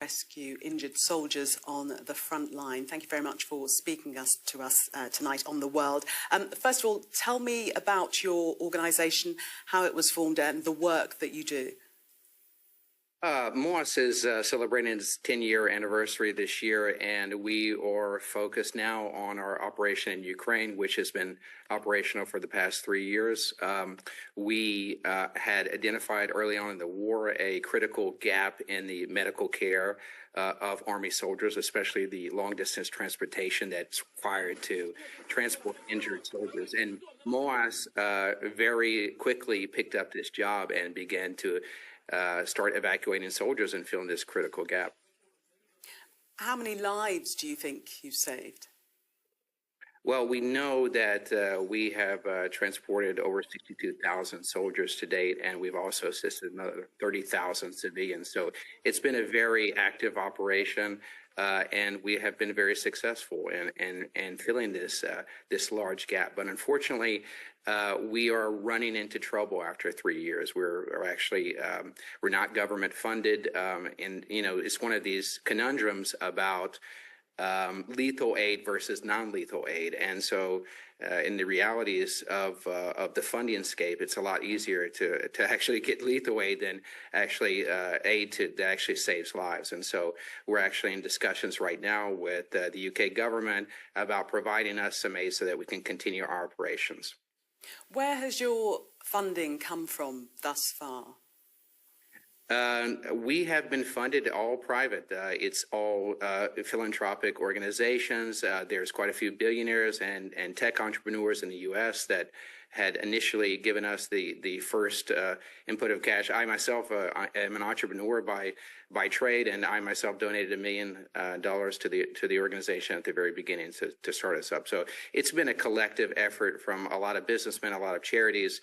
rescue injured soldiers on the front line. Thank you very much for speaking to us tonight on The World. First of all, tell me about your organisation, how it was formed and the work that you do. MOAS is celebrating its 10-year anniversary this year, and we are focused now on our operation in Ukraine, which has been operational for the past 3 years. We had identified early on in the war a critical gap in the medical care of Army soldiers, especially the long-distance transportation that's required to transport injured soldiers. And MOAS very quickly picked up this job and began to start evacuating soldiers and filling this critical gap. How many lives do you think you've saved? Well, we know that we have transported over 62,000 soldiers to date, and we've also assisted another 30,000 civilians. So it's been a very active operation, and we have been very successful in filling this large gap. But unfortunately, we are running into trouble after 3 years. We're actually we're not government funded, and it's one of these conundrums about lethal aid versus non-lethal aid. And so in the realities of the funding scape, it's a lot easier to actually get lethal aid than actually aid that actually saves lives. And so we're actually in discussions right now with the UK government about providing us some aid so that we can continue our operations. Where has your funding come from thus far? We have been funded all private. It's all philanthropic organizations. There's quite a few billionaires and tech entrepreneurs in the U.S. that had initially given us the first input of cash. I myself am an entrepreneur by trade, and I myself donated $1 million to the organization at the very beginning to start us up. So it's been a collective effort from a lot of businessmen, a lot of charities.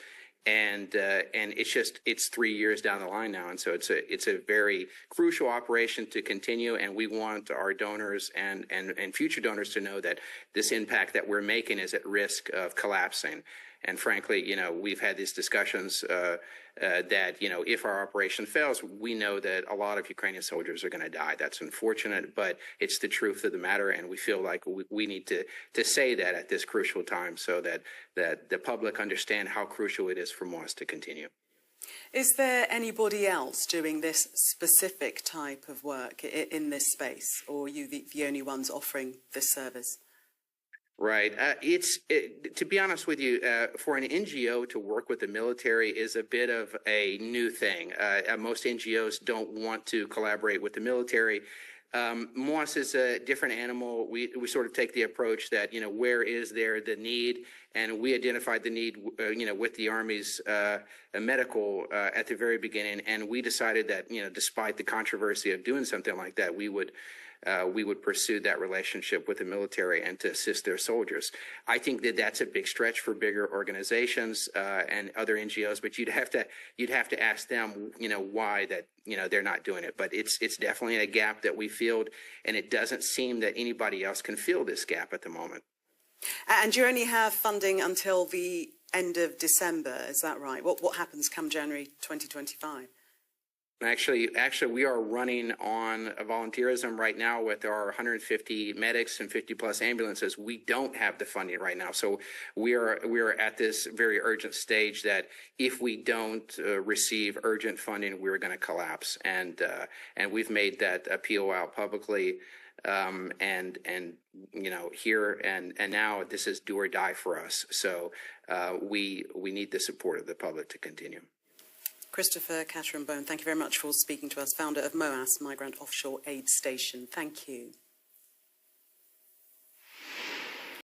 And it's 3 years down the line now, and so it's a very crucial operation to continue. And we want our donors and future donors to know that this impact that we're making is at risk of collapsing. And frankly, we've had these discussions that if our operation fails, we know that a lot of Ukrainian soldiers are going to die. That's unfortunate, but it's the truth of the matter, and we feel like we need to say that at this crucial time so that the public understand how crucial it is for us to continue. Is there anybody else doing this specific type of work in this space, or are you the only ones offering this service? Right. To be honest with you, for an NGO to work with the military is a bit of a new thing. Most NGOs don't want to collaborate with the military. MOAS is a different animal. We sort of take the approach that, where is there the need? And we identified the need, with the Army's medical at the very beginning. And we decided that, despite the controversy of doing something like that, we would pursue that relationship with the military and to assist their soldiers. I think that that's a big stretch for bigger organizations and other NGOs, but you'd have to ask them, why that they're not doing it. But it's definitely a gap that we filled, and it doesn't seem that anybody else can fill this gap at the moment. And you only have funding until the end of December, is that right? What happens come January 2025? Actually, we are running on volunteerism right now with our 150 medics and 50 plus ambulances. We don't have the funding right now, so we are at this very urgent stage that if we don't receive urgent funding, we're going to collapse. And we've made that appeal out publicly. Here and now, this is do or die for us. So we need the support of the public to continue. Christopher Catrambone, thank you very much for speaking to us, founder of MOAS, Migrant Offshore Aid Station. Thank you.